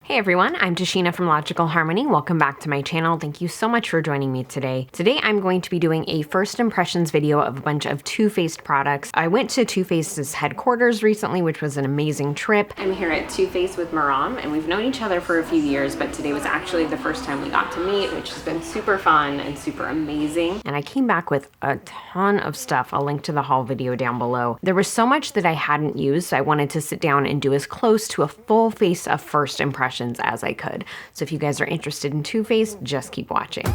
Hey everyone, I'm Tashina from Logical Harmony. Welcome back to my channel. Thank you so much for joining me today. Today I'm going to be doing a first impressions video of a bunch of Too Faced products. I went to Too Faced's headquarters recently, which was an amazing trip. I'm here at Too Faced with Maram, and we've known each other for a few years, but today was actually the first time we got to meet, which has been super fun and super amazing. And I came back with a ton of stuff. I'll link to the haul video down below. There was so much that I hadn't used, so I wanted to sit down and do as close to a full face of first impressions as I could. So if you guys are interested in Too Faced, just keep watching.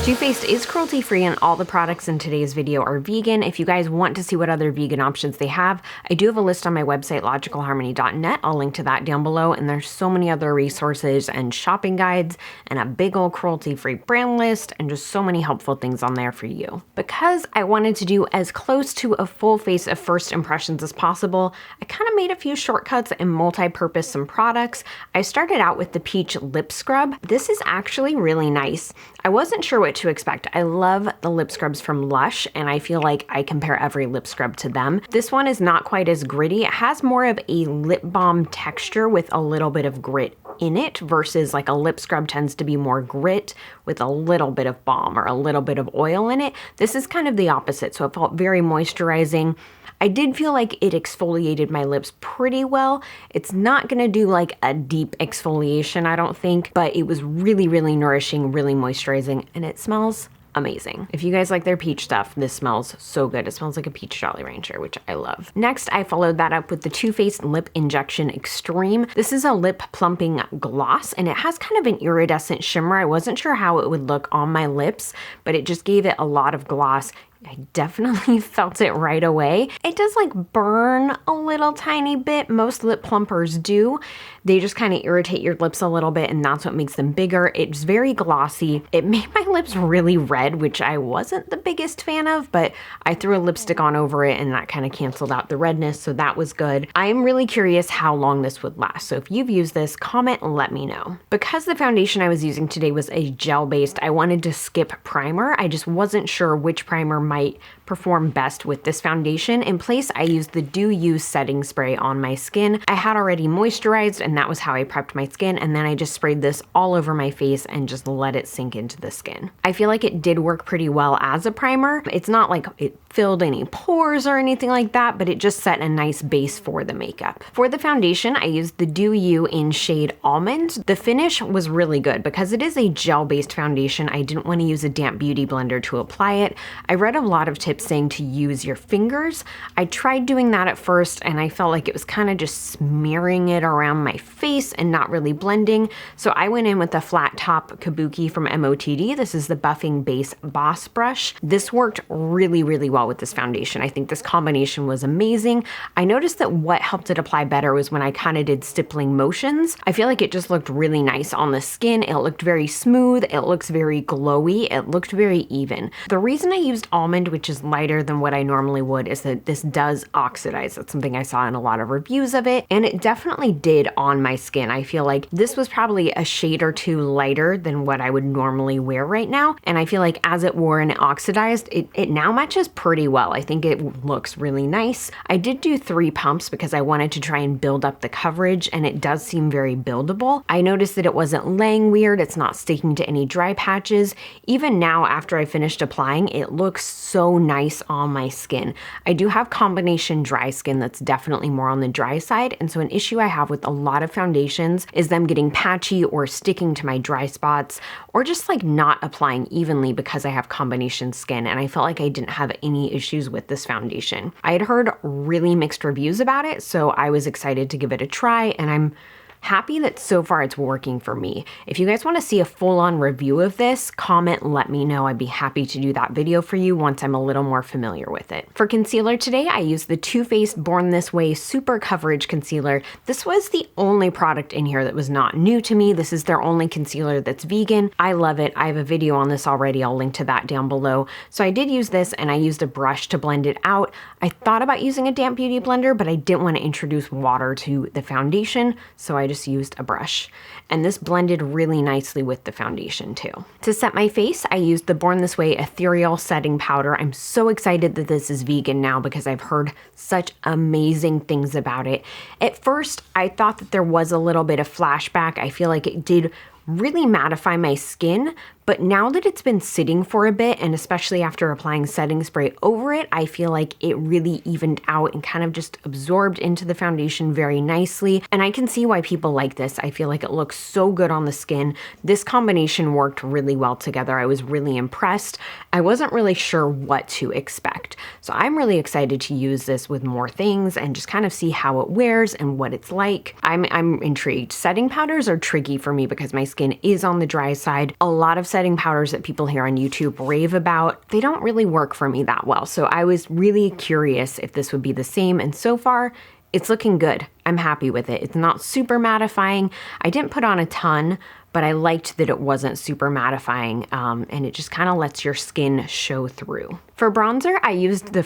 Too Faced is cruelty-free and all the products in today's video are vegan. If you guys want to see what other vegan options they have, I do have a list on my website, logicalharmony.net. I'll link to that down below, and there's so many other resources and shopping guides and a big old cruelty-free brand list and just so many helpful things on there for you. Because I wanted to do as close to a full face of first impressions as possible, I kind of made a few shortcuts and multi-purpose some products. I started out with the Peach Lip Scrub. This is actually really nice. I wasn't sure what to expect. I love the lip scrubs from Lush, and I feel like I compare every lip scrub to them. This one is not quite as gritty. It has more of a lip balm texture with a little bit of grit in it versus like a lip scrub tends to be more grit with a little bit of balm or a little bit of oil in it. This is kind of the opposite, so it felt very moisturizing. I did feel like it exfoliated my lips pretty well. It's not gonna do like a deep exfoliation, I don't think, but it was really, really nourishing, really moisturizing, and it smells amazing. If you guys like their peach stuff, this smells so good. It smells like a peach Jolly Rancher, which I love. Next, I followed that up with the Too Faced Lip Injection Extreme. This is a lip plumping gloss, and it has kind of an iridescent shimmer. I wasn't sure how it would look on my lips, but it just gave it a lot of gloss. I definitely felt it right away. It does like burn a little tiny bit. Most lip plumpers do. They just kind of irritate your lips a little bit, and that's what makes them bigger. It's very glossy. It made my lips really red, which I wasn't the biggest fan of, but I threw a lipstick on over it and that kind of canceled out the redness, so that was good. I am really curious how long this would last, so if you've used this, comment and let me know. Because the foundation I was using today was a gel-based, I wanted to skip primer. I just wasn't sure which primer might perform best with this foundation. In place, I used the Do You setting spray on my skin. I had already moisturized, and that was how I prepped my skin, and then I just sprayed this all over my face and just let it sink into the skin. I feel like it did work pretty well as a primer. It's not like it filled any pores or anything like that, but it just set a nice base for the makeup. For the foundation, I used the Do You in shade Almond. The finish was really good. Because it is a gel-based foundation, I didn't want to use a damp beauty blender to apply it. I read a lot of tips saying to use your fingers. I tried doing that at first, and I felt like it was kind of just smearing it around my face and not really blending. So I went in with a flat top kabuki from MOTD. This is the Buffing Base Boss Brush. This worked really, really well with this foundation. I think this combination was amazing. I noticed that what helped it apply better was when I kind of did stippling motions. I feel like it just looked really nice on the skin. It looked very smooth. It looks very glowy. It looked very even. The reason I used Almond, which is lighter than what I normally would, is that this does oxidize. That's something I saw in a lot of reviews of it, and it definitely did on my skin. I feel like this was probably a shade or two lighter than what I would normally wear right now, and I feel like as it wore and it oxidized, it now matches pretty well. I think it looks really nice. I did do 3 pumps because I wanted to try and build up the coverage, and it does seem very buildable. I noticed that it wasn't laying weird. It's not sticking to any dry patches. Even now, after I finished applying, it looks so nice on my skin. I do have combination dry skin that's definitely more on the dry side, and so an issue I have with a lot of foundations is them getting patchy or sticking to my dry spots, or just like not applying evenly because I have combination skin, and I felt like I didn't have any issues with this foundation. I had heard really mixed reviews about it, so I was excited to give it a try, and I'm happy that so far it's working for me. If you guys want to see a full-on review of this, comment and let me know. I'd be happy to do that video for you once I'm a little more familiar with it. For concealer today, I used the Too Faced Born This Way Super Coverage Concealer. This was the only product in here that was not new to me. This is their only concealer that's vegan. I love it. I have a video on this already. I'll link to that down below. So I did use this, and I used a brush to blend it out. I thought about using a damp beauty blender, but I didn't want to introduce water to the foundation, so I just just used a brush. And this blended really nicely with the foundation too. To set my face, I used the Born This Way Ethereal Setting Powder. I'm so excited that this is vegan now because I've heard such amazing things about it. At first, I thought that there was a little bit of flashback. I feel like it did really mattify my skin, but now that it's been sitting for a bit, and especially after applying setting spray over it, I feel like it really evened out and kind of just absorbed into the foundation very nicely. And I can see why people like this. I feel like it looks so good on the skin. This combination worked really well together. I was really impressed. I wasn't really sure what to expect. So I'm really excited to use this with more things and just kind of see how it wears and what it's like. I'm intrigued. Setting powders are tricky for me because my skin is on the dry side. A lot of setting powders that people here on YouTube rave about, they don't really work for me that well. So I was really curious if this would be the same, and so far it's looking good. I'm happy with it. It's not super mattifying. I didn't put on a ton, but I liked that it wasn't super mattifying, and it just kind of lets your skin show through. For bronzer, I used the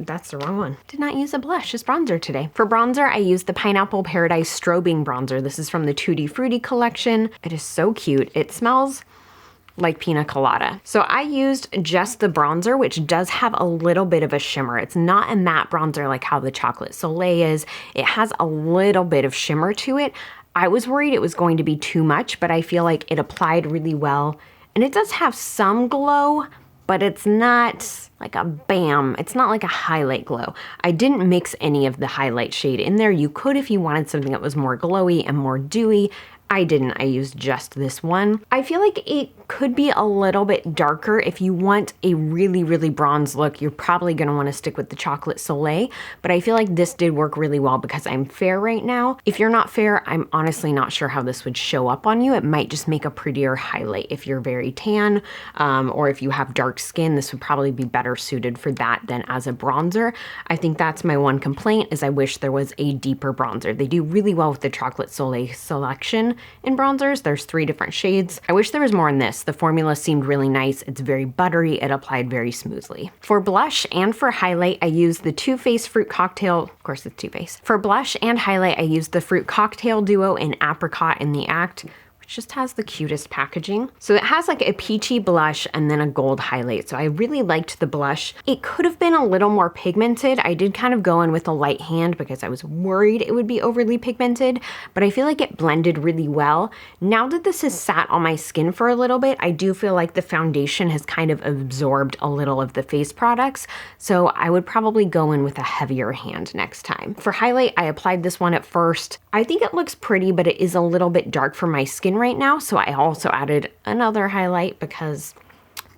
that's the wrong one. Did not use a blush, just bronzer today. For bronzer, I used the Pineapple Paradise Strobing Bronzer. This is from the Tutti Frutti collection. It is so cute. It smells like pina colada. So I used just the bronzer, which does have a little bit of a shimmer. It's not a matte bronzer like how the Chocolate Soleil is. It has a little bit of shimmer to it. I was worried it was going to be too much, but I feel like it applied really well. And it does have some glow, but it's not like a bam. It's not like a highlight glow. I didn't mix any of the highlight shade in there. You could if you wanted something that was more glowy and more dewy. I didn't. I used just this one. I feel like it could be a little bit darker. If you want a really, really bronze look, you're probably going to want to stick with the Chocolate Soleil, but I feel like this did work really well because I'm fair right now. If you're not fair, I'm honestly not sure how this would show up on you. It might just make a prettier highlight. If you're very tan, or if you have dark skin, this would probably be better suited for that than as a bronzer. I think that's my one complaint, is I wish there was a deeper bronzer. They do really well with the Chocolate Soleil selection in bronzers. There's 3 different shades. I wish there was more in this. The formula seemed really nice. It's very buttery. It applied very smoothly. For blush and for highlight, I used the Too Faced Fruit Cocktail. Of course, it's Too Faced. For blush and highlight, I used the Fruit Cocktail Duo in Apricot in the Act. Just has the cutest packaging. So it has like a peachy blush and then a gold highlight. So I really liked the blush. It could have been a little more pigmented. I did kind of go in with a light hand because I was worried it would be overly pigmented, but I feel like it blended really well. Now that this has sat on my skin for a little bit, I do feel like the foundation has kind of absorbed a little of the face products. So I would probably go in with a heavier hand next time. For highlight, I applied this one at first. I think it looks pretty, but it is a little bit dark for my skin right now, so I also added another highlight because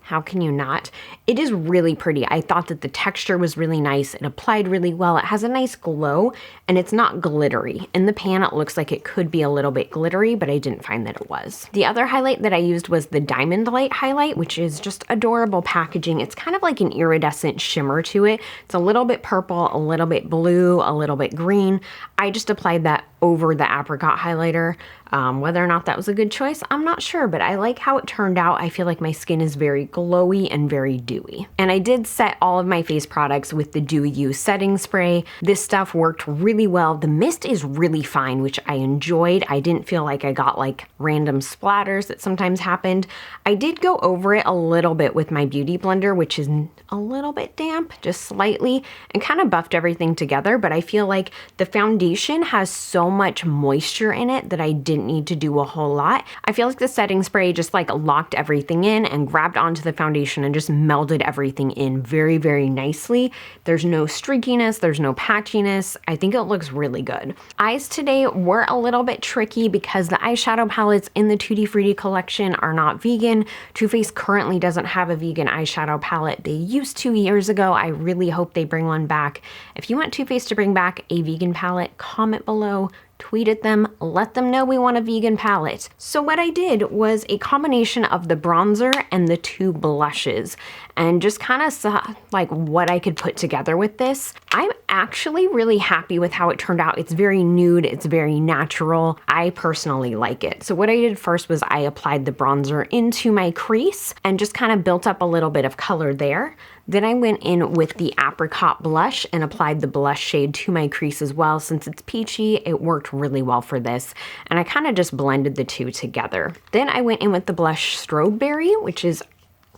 how can you not? It is really pretty. I thought that the texture was really nice. It applied really well. It has a nice glow and it's not glittery. In the pan, it looks like it could be a little bit glittery, but I didn't find that it was. The other highlight that I used was the Diamond Light highlight, which is just adorable packaging. It's kind of like an iridescent shimmer to it. It's a little bit purple, a little bit blue, a little bit green. I just applied that over the apricot highlighter. Whether or not that was a good choice, I'm not sure, but I like how it turned out. I feel like my skin is very glowy and very dewy. And I did set all of my face products with the Dewy You setting spray. This stuff worked really well. The mist is really fine, which I enjoyed. I didn't feel like I got like random splatters that sometimes happened. I did go over it a little bit with my beauty blender, which is a little bit damp, just slightly, and kind of buffed everything together, but I feel like the foundation has so much moisture in it that I didn't need to do a whole lot. I feel like the setting spray just like locked everything in and grabbed onto the foundation and just melded everything in very, very nicely. There's no streakiness, there's no patchiness. I think it looks really good. Eyes today were a little bit tricky because the eyeshadow palettes in the Tutti Frutti collection are not vegan. Too Faced currently doesn't have a vegan eyeshadow palette. They used to years ago. I really hope they bring one back. If you want Too Faced to bring back a vegan palette, comment below. Tweet at them, let them know we want a vegan palette. So what I did was a combination of the bronzer and the 2 blushes and just kind of saw like what I could put together with this. I'm actually really happy with how it turned out. It's very nude, it's very natural. I personally like it. So what I did first was I applied the bronzer into my crease and just kind of built up a little bit of color there. Then I went in with the apricot blush and applied the blush shade to my crease as well. Since it's peachy, it worked really well for this. And I kind of just blended the two together. Then I went in with the blush Strawberry, which is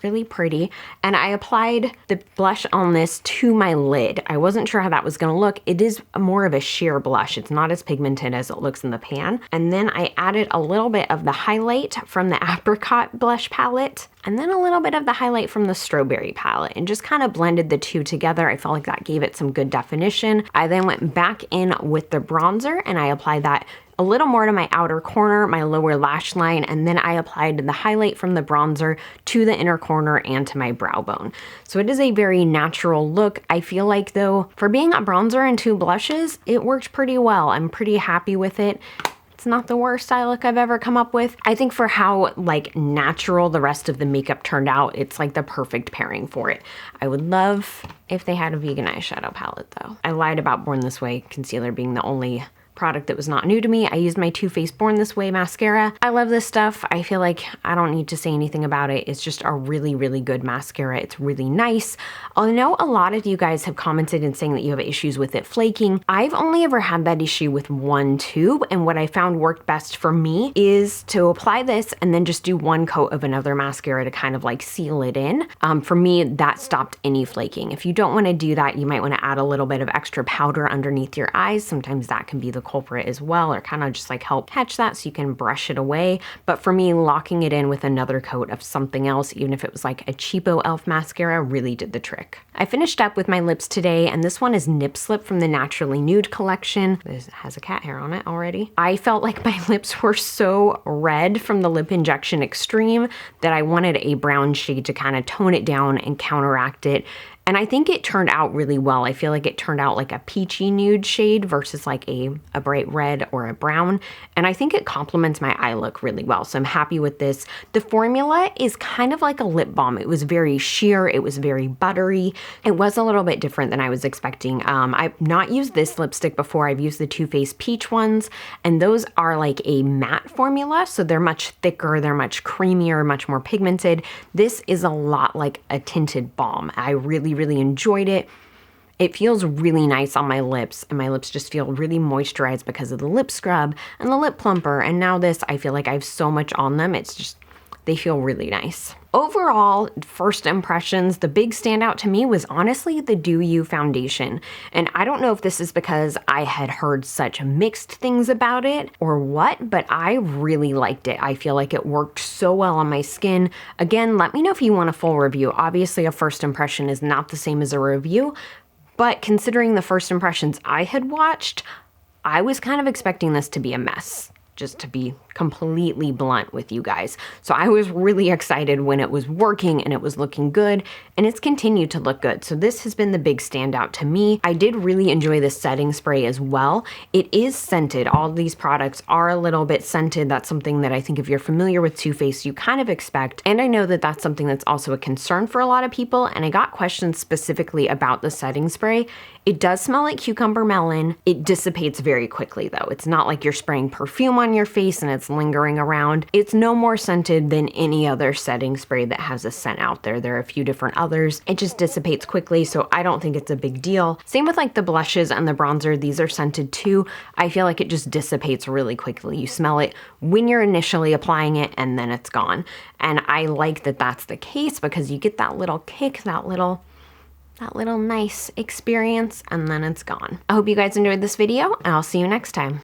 really pretty, and I applied the blush on this to my lid. I wasn't sure how that was gonna look. It is more of a sheer blush. It's not as pigmented as it looks in the pan. And then I added a little bit of the highlight from the apricot blush palette, and then a little bit of the highlight from the strawberry palette, and just kind of blended the two together. I felt like that gave it some good definition. I then went back in with the bronzer and I applied that a little more to my outer corner, my lower lash line, and then I applied the highlight from the bronzer to the inner corner and to my brow bone. So it is a very natural look. I feel like though, for being a bronzer and two blushes, it worked pretty well. I'm pretty happy with it. It's not the worst eye look I've ever come up with. I think for how like natural the rest of the makeup turned out, it's like the perfect pairing for it. I would love if they had a vegan eyeshadow palette though. I lied about Born This Way concealer being the only product that was not new to me. I used my Too Faced Born This Way mascara. I love this stuff. I feel like I don't need to say anything about it. It's just a really, really good mascara. It's really nice. I know a lot of you guys have commented and saying that you have issues with it flaking. I've only ever had that issue with one tube, and what I found worked best for me is to apply this and then just do one coat of another mascara to kind of like seal it in. For me, that stopped any flaking. If you don't want to do that, you might want to add a little bit of extra powder underneath your eyes. Sometimes that can be the culprit as well, or kind of just like help catch that so you can brush it away. But for me, locking it in with another coat of something else, even if it was like a cheapo e.l.f. mascara, really did the trick. I finished up with my lips today, and this one is Nip Slip from the Naturally Nude collection. This has a cat hair on it already. I felt like my lips were so red from the Lip Injection Extreme that I wanted a brown shade to kind of tone it down and counteract it. And I think it turned out really well. I feel like it turned out like a peachy nude shade versus like a bright red or a brown. And I think it complements my eye look really well. So I'm happy with this. The formula is kind of like a lip balm. It was very sheer. It was very buttery. It was a little bit different than I was expecting. I've not used this lipstick before. I've used the Too Faced Peach ones, and those are like a matte formula. So they're much thicker. They're much creamier, much more pigmented. This is a lot like a tinted balm. I really enjoyed it. It feels really nice on my lips, and my lips just feel really moisturized because of the lip scrub and the lip plumper. And now this, I feel like I have so much on them. It's just, they feel really nice. Overall, first impressions, the big standout to me was honestly the Do You foundation. And I don't know if this is because I had heard such mixed things about it or what, but I really liked it. I feel like it worked so well on my skin. Again, let me know if you want a full review. Obviously, a first impression is not the same as a review, but considering the first impressions I had watched, I was kind of expecting this to be a mess, just to be completely blunt with you guys. So I was really excited when it was working and it was looking good, and it's continued to look good. So this has been the big standout to me. I did really enjoy the setting spray as well. It is scented. All of these products are a little bit scented. That's something that I think if you're familiar with Too Faced, you kind of expect. And I know that that's something that's also a concern for a lot of people. And I got questions specifically about the setting spray. It does smell like cucumber melon. It dissipates very quickly though. It's not like you're spraying perfume on your face and it's lingering around. It's no more scented than any other setting spray that has a scent out there. There are a few different others. It just dissipates quickly, so I don't think it's a big deal. Same with like the blushes and the bronzer. These are scented too. I feel like it just dissipates really quickly. You smell it when you're initially applying it and then it's gone. And I like that that's the case because you get that little kick, that little nice experience, and then it's gone. I hope you guys enjoyed this video, and I'll see you next time.